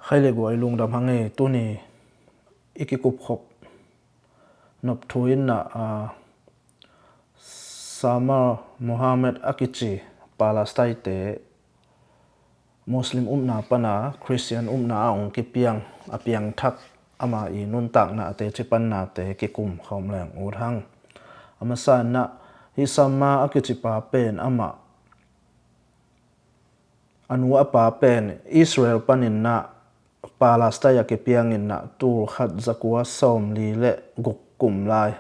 Khaile goi lung dam hange tuni ikikup khop nop thuin na Sama Muhammad Akichi Palestine te Muslim na pana Christian na ong kipiang apiang thak ama I nun tak na te chipan na te kikum khom lang urhang amasan na hi Sama Akichi pa pen ama anu apa pen Israel panin na Palestine kipiangin na tur khat zakwa som li le gukum lai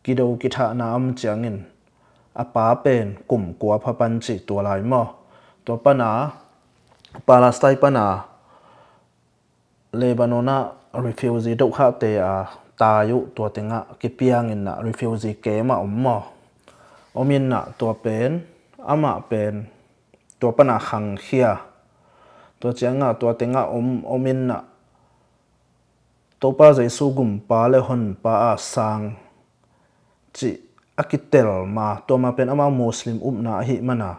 kido kitha na am changin apa pen kum kwa phapanchi to lai mo to pana Palestine pana Lebanona refugee do kha te tayu to tenga kipiangin na refugee kema mo omin na to pen ama pen to pana khang khia to changa to tenga omin na to pa jai sugum pa le hon pa sang chi akitel ma to ma pen ama muslim na hi mana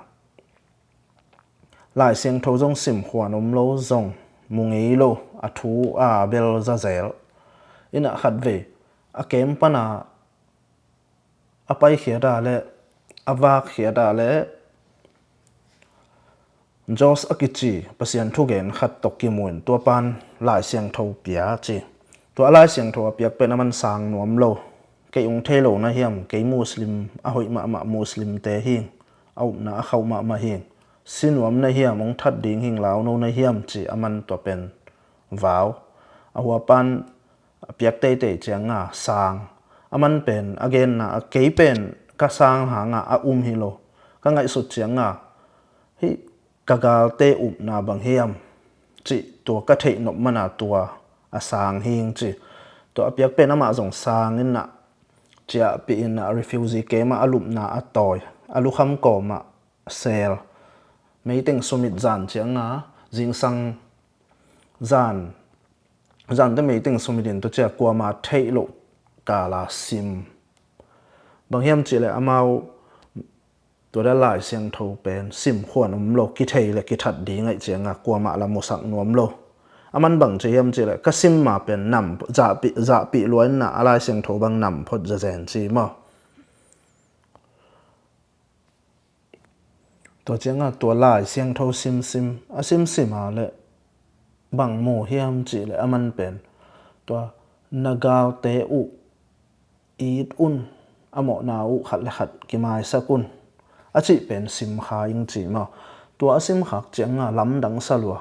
lai siang tho jong sim khwan lo zong mungei lo athu bel za zel ina khat ve akem pana apai khia da le awak khia da le Jos Akichi pasian thugen khat tokki muin to pan lai siang tho pia chi to lai siang tho piak pen aman sang nuam lo ke ung thelo na hiam ke muslim a hoi ma muslim te hing au na khau ma hing sinuam na hiam ong that ding hing lao no na hiam chi aman to pen vaw awa pan piak te changa sang aman pen again na ke pen ka sang hanga hi lo ka ngai sut changa hi kagal te na bang hiam chi to ka thei nop mana tua asang hing chi to apiak pen ama jong sang in na chia pi in na refugee kema alup na atoy alu kham ko ma sel meiteng sumit zan chianga jingsang zan de meiteng sumitin to chia kwa ma thei lo kala sim bang hiam chi le amau to da lai siang tho pen sim khwan lo ki thei le ki that ding ai chianga kwa ma la mosak nuam lo aman bang che hiam che le ka sim ma pen nam za pi loin na ala siang tho bang nam phot za zen chi ma to chianga to lai siang tho sim a sim a le bang mo hiam chi le aman pen to nagal te it amo na khat le khat ki mai sakun achi pen sim kha ing chi ma to asim khak chianga lam dang salwa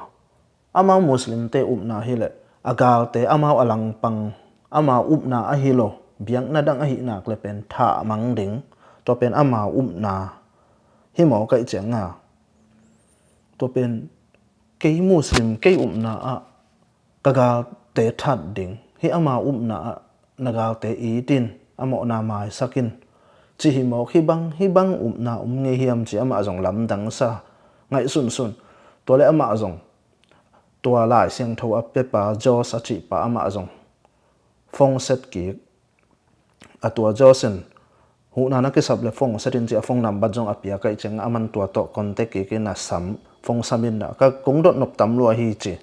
ama muslim te na hi le agal te ama alang pang ama na a hi lo biang na dang a hi nak le pen tha mang ding to pen ama na hi mo kai chianga to pen ke muslim ke na a kagal te that ding hi ama na nagal te itin amo na mai sakin chi hi mo hi bang na nge hiam chi ama jong lam dang sa ngai sun to le ama jong to lai siang tho a pe pa jos a chi pa ama jong phong set ki atwa josen hu na na ke sab le phong setin chi phong number jong apia kai cheng aman to contact ki na sam phong samin na ka kong dot nop tam lo hi chi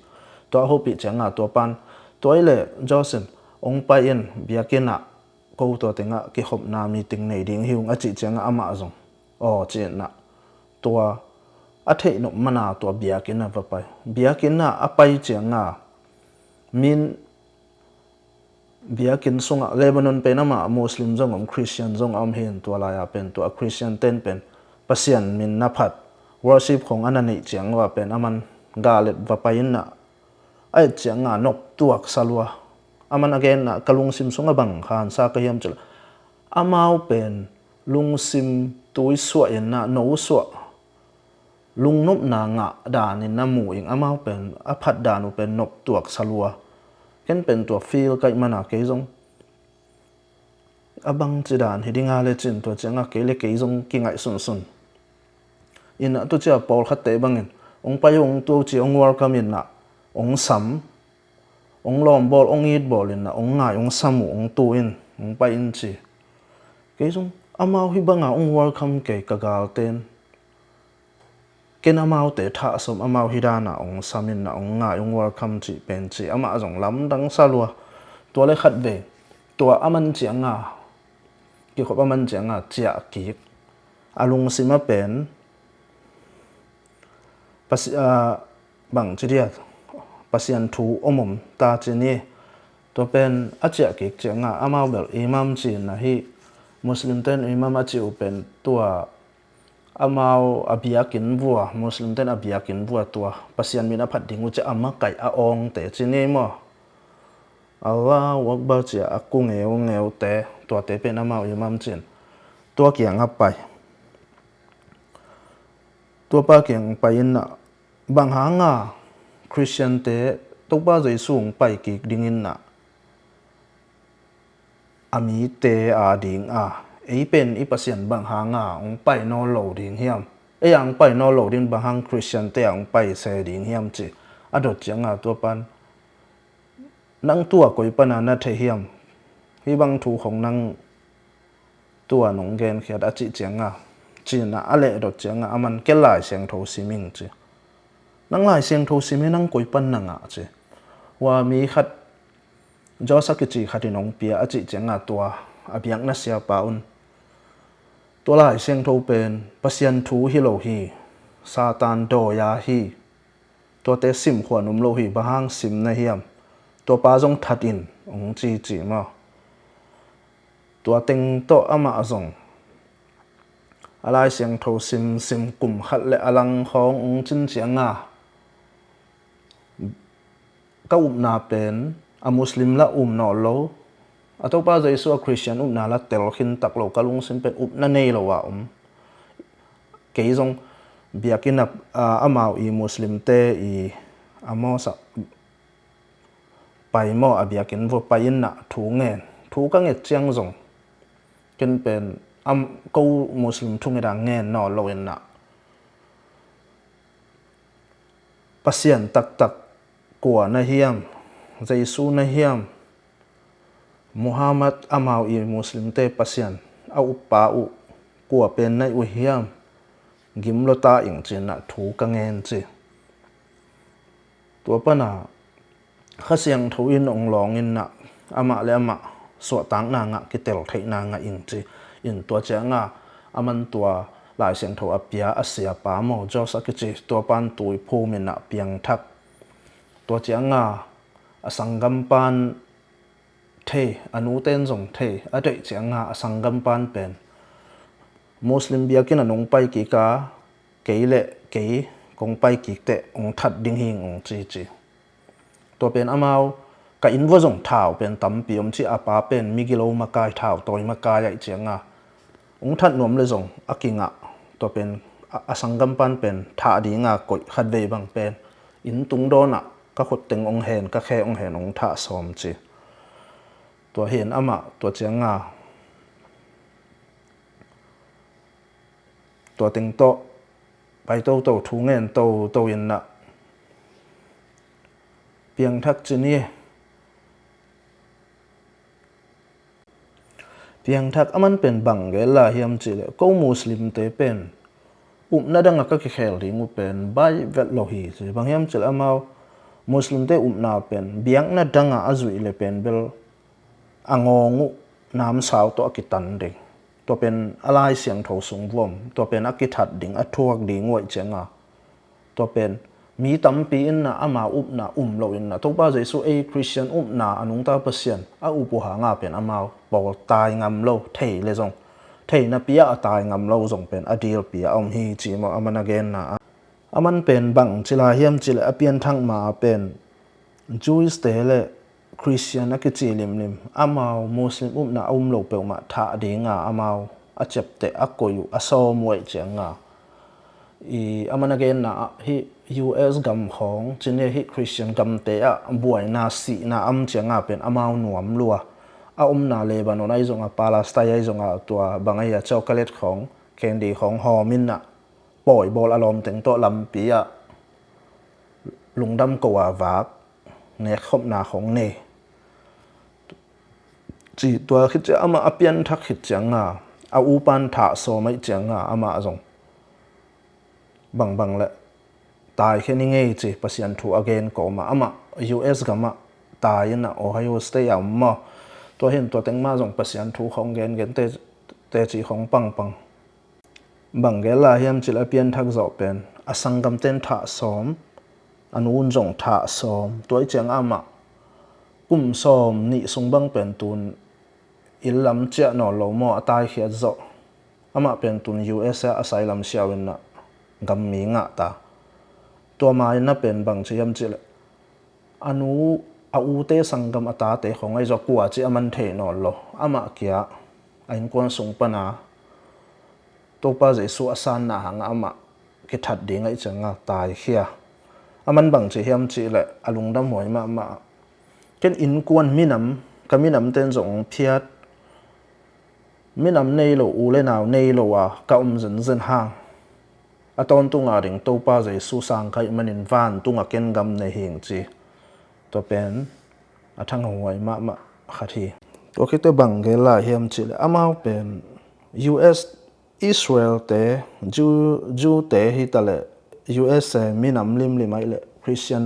to ho pi changa to pan toile josen ong pa in biakena ko to tenga ki hop na meeting nei ding hiung a chi changa ama jong che na to a thei no mana to biakin na va pai biakin na apai changa min biakin sunga Lebanon pe na ma muslim jong Christian jong hen to la ya pen to a Christian ten pen pasian min na phat worship khong anani chiang wa pen aman galet va pai na ai changa nok tuak salwa aman again na kalung sim sunga bang khan sa ka hiam chal amau pen lung sim tui swa in na no swa lung nop na nga dan in na mu ing amau pen aphat danu pen nop tuak salwa ken pen to feel kai mana ke jong abang chidan hidinga le chin to changa ke le ke jong ki ngai sun in to cha pol khat te bangin ong payong to chi ong welcome in na ong sam ong lom bol ong eat bol in na ong ngai ong samu ong tu in ong pa in chi ke jong amau hi banga ong welcome ke kagal ten ken amau te tha som amau hidana ong samin na ong nga ong welcome chi pen chi ama jong lam dang salwa to le khat ve to aman chianga ki khop aman chianga chia ki alung sima pen pas bang chiria pasian thu omom ta chini to pen achia ki chianga amau bel imam chin na hi muslim ten imam achi pen tua amau abiakin bua muslim ten abiakin bua tua pasian mina phat dingu cha amma kai a ong te chini mo Allah wakbar cha aku ngeu te tua te pen amau imam chin tua kiang apai tua pa kiang pain na bang hanga Christian te tokpa jai sung pai ki dingin na ami te a ding a ei pen i pasian bang hanga ong pai no lo ding hiam e ang pai no lo ding bang hang Christian te ang pai se ding hiam chi adot changa to pan nang tua koi panana the hiam hi bang thu khong nang tua nong gen khiat a chi changa chin na ale dot changa aman kelai seng tho siming chi nang lai seng tho siming nang koi pan nanga chi wa mi khat jo sakichi khatinong pia a chi changa tua abiang na sia paun to lai seng tho pen pasian thu hi lo hi satan do ya hi to te sim khwanum lo hi bahang sim na hiam to pa jong thatin ong chi chi ma to teng to ama azong alai seng tho sim kum khat le alang khong ong chin chianga ka na pen a muslim la no lo atopa jaisu a Christian na la tel khin tak lo kalung sim pen na nei lo wa ke jong biakin amau i muslim te i amo sa pai mo abiakin vo pain na thu ngen thu ka nge chiang jong ken pen ko muslim thu nge dang ngen no lo en na pasian tak kwa na hiam jaisu na hiam Muhammad amau i muslim te pasian au pa u kwa pen nai u hiam gimlo ta ing chin na thu ka ngen chi to pana khasiang thoin ong long in na ama le ama so tang na nga kitel thei na nga ing chi in to changa aman tua lai siang tho apia asia pa mo jo sakichi to pan tui phu min na piang thak to changa asangam pan the anu ten jong the adai changa asangam pan pen muslim biakin anong pai ki ka keile ke kong pai ki te ong that ding hing ong chi chi to pen amau ka invo jong thau pen tam piom chi apa pen migilo makai thau toy makai ai changa ong that nom le jong akinga to pen asangam pan pen tha dinga koi khat ve bang pen in tung do na ka khot teng ong hen ka khe ong hen ong tha som chi to hen ama to changa to teng to pai to thu ngen to in na piang thak chini piang thak aman pen bang ge la hiam chi le ko muslim te pen na dang ka ki khel ring u pen bai vet lo hi chi bang hiam chil amau muslim te na pen biang na danga azui le pen bel angongu nam sao to akitan ding to pen alai siang tho sung vom to pen akithat ding athuak ding ngoi chenga to pen mi tampi in na ama na lo in na to ba jaisu a Christian na anung ta pasian a upu ha nga pen amau bol tai ngam lo thei le jong thei na pia tai ngam lo jong pen adil pia hi chi mo aman again na aman pen bang chila hiam chila apian thang ma pen Jewish te le Christian akichi lim amau muslim na lo pe ma tha dinga amau achep te akoyu asom wei chenga i aman again na hi US gam khong chine hi Christian gam te a buai na si na chenga pen amau nuam lua na Lebanon ai zonga Palestine ai zonga tua bangai a chocolate khong candy khong homin na poi bol alom teng to lampia lungdam ko wa vak ne khop na khong ne chi tua khit ama apian thak khit changa a upan tha so mai changa ama zong บางละตายแค่นี้ไงจีภาษาถูก again ก็มาอามา US ก็มาตายนะ Ohio State อ่ะมาตัวเห็นตัวเต็งมาส่งภาษาถูกของเกนแต่จีของปังบางเกล่าเฮียมจิลเปียนทักษะเป็นอสังกัมเต้นท่าซ้อมอนุนจงท่าซ้อมตัวเจียงอามากุมซ้อมนี่ส่งบังเป็นตุนอิลลัมเจ้าหนอโลมอตายเขียดจ่ออามาเป็นตุน US อาศัยลำเชียวินนะกัมมีงะตาตัวมาอินน่ะเป็นบางเชียมจิลอนุอูเตสังกัมอตาเตของไอ้จ่อกัวจิอามันเทนอโลอามาเกียไอ้กวนส่งปนาตัวป้าจะสู้อาสานหนาหางอามาคิดถัดดีไงจังตายเขียอามันบางเชียมจิเลยอลุงดำหวยมาเช่นอินกวนมินำกับมินำเต้นส่งเพียดมินำในโลอูเลนาวในโลว่าก็เส้นห่างตอนตุงดิ่งตัวป้าจะสู้สังใครมันอินฟานตุงเก่งกำในหิงจีตัวเป็นทั้งหวยมาขัดทีตัวคิดตัวบังเกล่าเฮียมจิเลยอามาเป็น US อิสราเอลเตจูเตฮิตาเล US มินำลิมไม่เลยคริสเตียน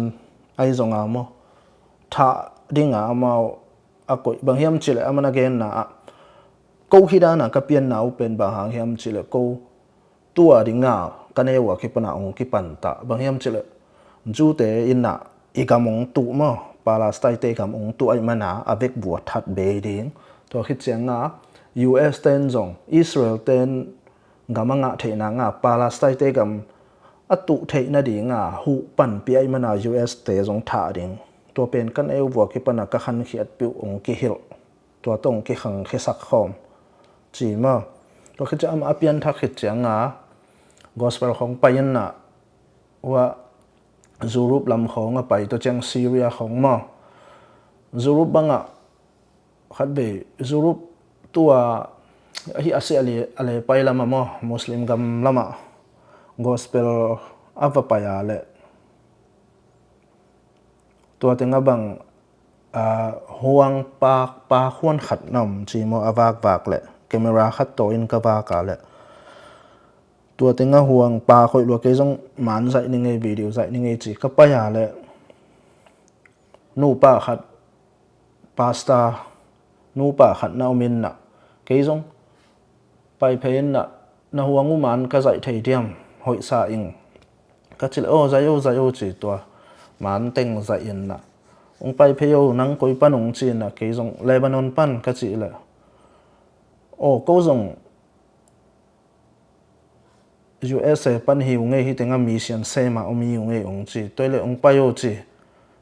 ไอซงอาโมถ้าดิ่งอามาก็บางเฮียมจิเลยอามันเกนนะกูฮิดานะกับเปียนนาเป็นบางหางเฮียมจิเลยกูตัวดิ่งกันเอวคิปนาองคิปันตาบางเฮียมจิเลยจูเตอินนะอีกามงตุมปาลาสไตเตกามงตุไอมานาอเวกบัวทัดเบดิงตัวคิดเสียงUS เต้นจงอิสราเอลเต้นกามังเทนังปาลาสไตเตกามตุเทนดิงหูปันปีไอมานา US เตจงท่าดิงตัวเป็นกันเอวบัวคิปนากะขันเขียดปิวองกิฮิลตัวตรงกิขังคิสักขอมจีมาตัวคิดจะอาเปียนทักคิดเสียงgospel ของไปยันนะว่าจูรุปลำของไปตัวเจียงซีเรียของมาจูรุปบังขัดเบจูรุปตัวที่อาศัยอะไรไปละมามุสลิมกำละมา gospel อัฟไปอะไรตัวเต็งบังห่วงปากขวนขัดนำจีโมอวากเลยแคมราขัดโตอินกบากาเลยตัวเต็งห่วงปาคอยลัวเกจงมันใส่นิ่งวิดีโอใส่นิ่งจีก็ไปอะไรนูปาขัดพาสต้านูปาขัดนามินนะเกจงไปเพนนะห่วงอุมันก็ใส่ไทยเดียมหอยซาอิงก็จิลใจโอจีตัวมันเต็งใส่อินนะองไปเพยนังกุยปันองจีนนะเกจงเลบานอนปันก็จิเลยก็จงUS ปันหิวไงที่เต็งมิชชั่นเซมามีอยู่ไงองจีตัวเลยองไปโอจี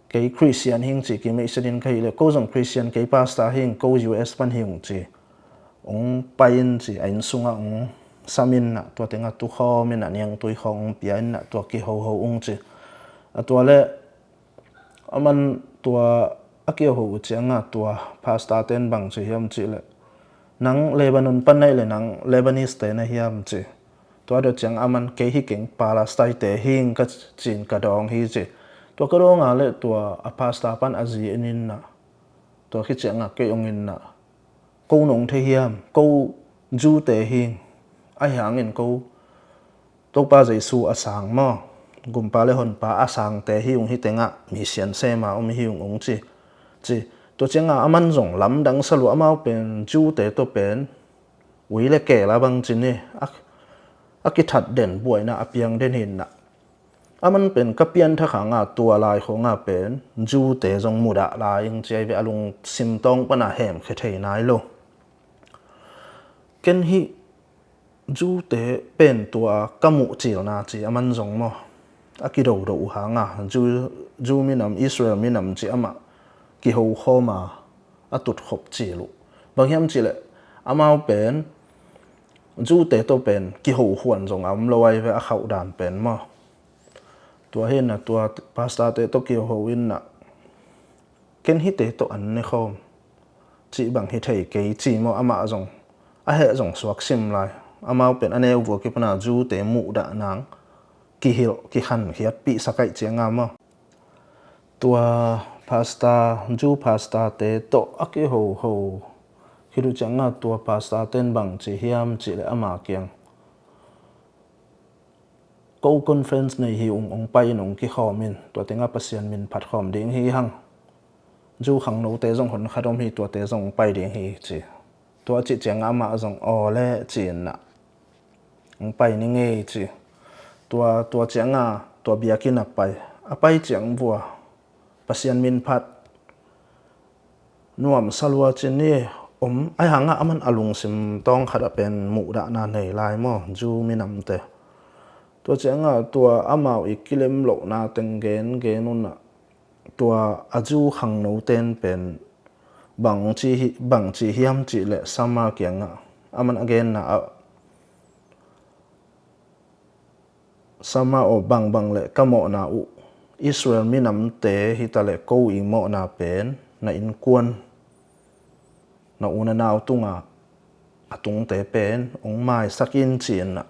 เกย์คริสเตียนหิงจีเกย์ไม่ใช่ดินใครเลยก็จงคริสเตียนเกย์พาสต้าหิงก็ US ปันหิวจีองไปอินจีไอ้สุงองสามินนะตัวเต็งตุขอมินนะยังตุยของเปียนนะตัวกิโฮองจีตัวเลยมันตัวเกี่ยวหัวเจียงตัวพาสต้าเต้นบางจีเฮียมจีเลยนังเลบานอนปันไหนเลยนังเลบานิสเต้นเฮียมจีตัวเดียวจังมันเกย์ฮิเก่งปาลาสไตเตหิงก็จีนกระดองฮิจีตัวกระดองเลยตัวพาสต้าปันอาซีนินนะตัวคิดจังเกย์องอินนะกูนงเทียมกูจูเตหิงไอหางอินกูตัวป้าจะสู้อาสังมากุมปาเลหอนป้าอาสังเตหิงฮิเต็งมีเสียนเซมามีหิงองจีตัวจังมันจงลำดังสลัวมาเป็นจูเตตัวเป็นวิเลเกล่าบางจีนี่กิทัดเด่นบวยนะเปียงเด่นหินนะมันเป็นกระเปียนทักหางตัวลายของเป็นจูเตจงมุดลายยังใจไปอารมณ์ซิมตองปนาแหมเคยนายโลเกนฮิจูเตเป็นตัวกมุจิลนาจีมันจงมั้งกิโดหางจูมินำอิสราเอลมินำจีมากิโฮข้อมาตุดขบจีลุบางอย่างจีเลยมาเป็นจูเตตัวเป็นกิโฮหวนจงลอยไปเข้าด่านเป็นมั้งตัวเห็นนะตัวพาสต้าเตตัวกิโฮวินนะเก่งฮิเตตัวอันนี้เขาจีบางฮิตให้เกย์จีมั้งมาจงเหจงสวักซิมไลมาเป็นอันนี้วัวกิปนาจูเตมุดานังกิฮิลกิขันเฮียปีสักไอเจียงมั้งตัวพาสต้าจูพาสต้าเตตัวกิโฮคิดดูจังตัวพาสต้าเต้นบางจีเฮียมจีเลยมาเกียง go conference nei hi ong pai nong ki khomin to tenga pasian min phat khom ding hi hang ju khang no te jong hon khadom hi to te jong pai ding hi chi to chi chang ama jong ole chin na ong pai ni nge chi to chang a to biakin a pai chang bua pasian min phat nuam salwa chin ni ai hanga aman alung sim tong khada pen mu da na nei lai mo ju minam te to changa to amau ikilem lo na tengen genun na to aju khang no ten pen bang chi hiam chi le sama kyanga aman again na sama o bang le kamo na u Israel minam te hitale ko i mo na pen na in kuan na una naw tunga atung te pen ong mai sakin chin na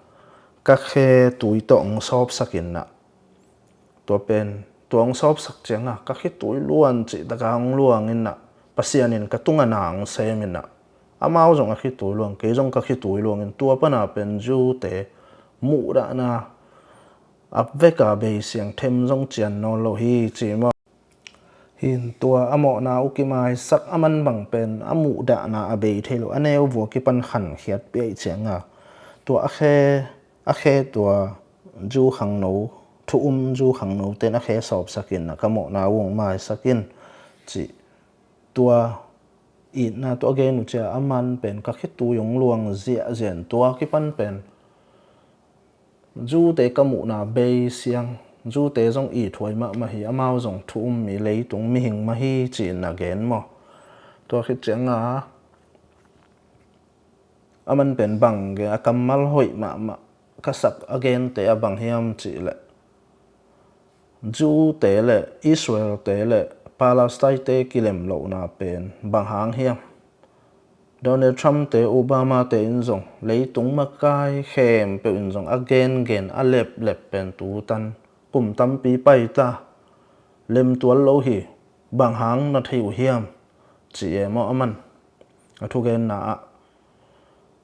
ka khe tui to ong sop sakin na to pen tuang sop sak chenga ka khe tui luan chi daga ong luang in na pasianin ka tunga nang semin na amao jong a khe tui luang ke jong ka khe tui luang in tua pa na pen ju te mu da na apveka be siang them jong chian no lo hi chi mo hin tua amo na ukimai sak aman bang pen amu da na abe thelo aneu vo ki pan khan khiat pe chenga tua a khe tua ju khang no thu ju khang no ten a khe sop sakin na kamo na wong mai sakin chi tua I na to again cha aman pen ka khe tu yong luang zia zen tua ki pan pen ju te kamu na be siang ju te jong I thoi ma hi amao jong thum mi lei tung mi hing ma hi chin na gen mo to khit changa aman pen bang ge akamal hoi ma kasak again te abang hiam chi le ju te le Israel te le Palestine te kilem lo na pen bang hang hiam Donald Trump te Obama te in jong lei tung ma kai khem pe in jong again lep pen tu tan kum tam pi pai ta lem tual lo hi bang hang na thiu hiam chi e mo aman athu gen na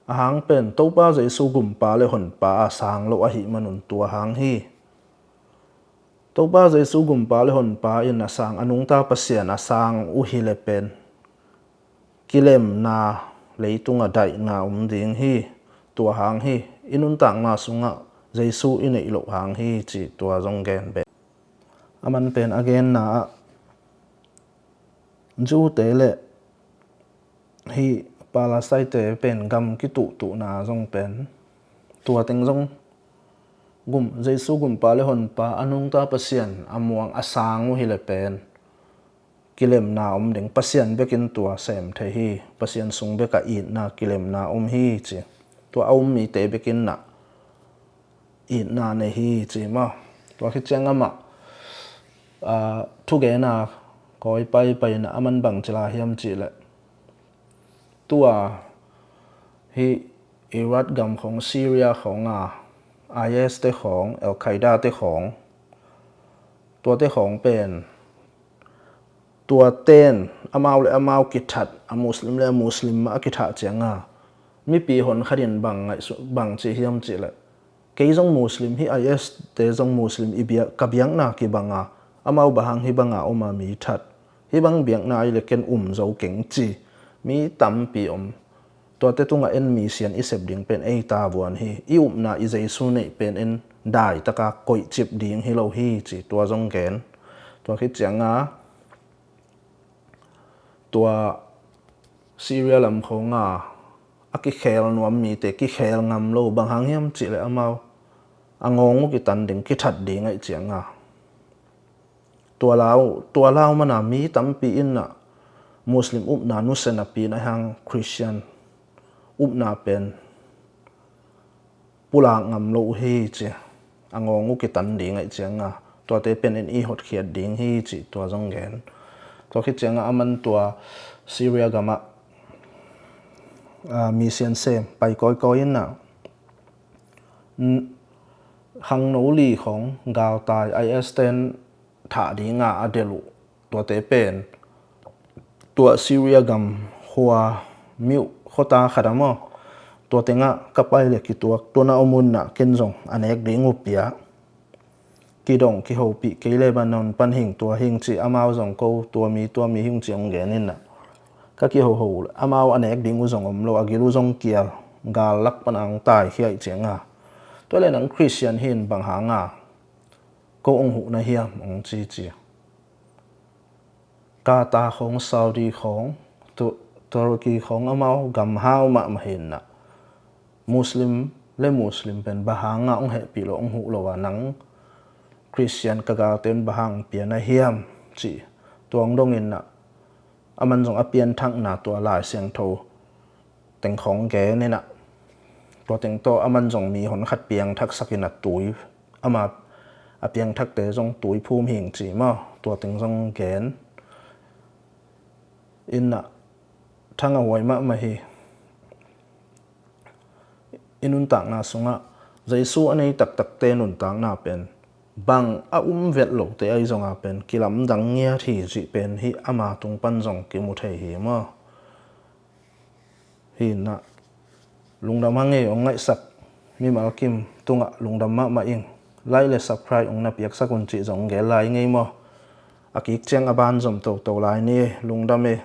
a hang pen to pa Jesu gum pa le hon pa sang lo a hi manun tua hang hi to pa Jesu gum pa le hon pa in na sang anung ta pasian a sang u hi le pen kilem na leitunga dai na ding hi tua hang hi inun tang na sunga Jesu inei lo hang hi chi tua jong gen be aman pen again na ju te le hi Palestine te pen gam ki tu na jong pen tua teng jong gum Jesu gum pa le hon pa anung ta pasian amuang asang hi le pen kilem na ding pasian bekin tua sem the hi pasian sung beka I na kilem na hi chi tua mi te bekin na I na ne hi chi ma tua khi changa ma thu ge na koi pai na aman bang chila hiam chi le tua hi Iraq gam khong Syria khong IS te khong Al Qaeda te khong tua te khong pen tua ten amau ki that a muslim le muslim ma ki tha changa mi pi hon kharin bang chi hiam chi le ke jong muslim hi IS te jong muslim ibia kabyang na ki banga amau bahang hi banga oma mi that hi bang biang na ile ken zo keng chi mi tam pi to te tunga en mi sian isep ding pen ei ta buan hi I na I Jesu nei pen en dai taka koi chip ding hi lo hi chi tua jong gen to khi changa tua Syria lam khonga aki khel nuam mi te ki khel ngam lo bang hang hiam chi le amau angong ki tan ding ki that ding ai chianga tua lao mana mi tampi in na muslim na nu sena pi na hang Christian na pen pula ngam lo hi chi angong ki tan ding ai chianga tua te pen en I hot khiat ding hi chi tua jong gen to khi chenga aman tua Syria gama mission sem pai koi in na hang no li khong gaw tai IS ten tha dinga adelu tua te pen tua Syria gam hua miu khota khadamo tua tenga kapai le ki tua na omun na kenjong anek ding upia ki dong ki ho pi ke Lebanon pan hing tua hing chi amao zong ko tua mi hing chi ong gen in na ka ki ho amao anek ding u zong om lo agilu zong kial gal lak pan ang tai hiai chenga to le nang Christian hin bang hanga ko ong hu na hiam ong chi ka ta khong Saudi khong to Turkey khong amao gam hao ma hin na Muslim pen bahanga ong he pi lo ong hu lo wa nang Christian kaga ten bahang pian na hiam chi tuang dong in na aman jong apian thang na tua lai siang tho teng khong ge ne na to teng to aman jong mi hon khat piang thak sakin na tui ama apiang thak te jong tui phum hing chi ma to teng jong gen in na thang a hoi ma hi inun tak na sunga Jaisu anei tak te nun tak na pen bang a vet lo te ai zonga pen kilam dang ngia thi ji pen hi ama tung pan jong ki mu thei hi ma hi na lungdam hange ong ngai sak mi mal kim tunga lungdam ma ing lai le subscribe ong na piak sakun chi jong ge lai ngei mo akik cheng aban jom to lai ni lungdam e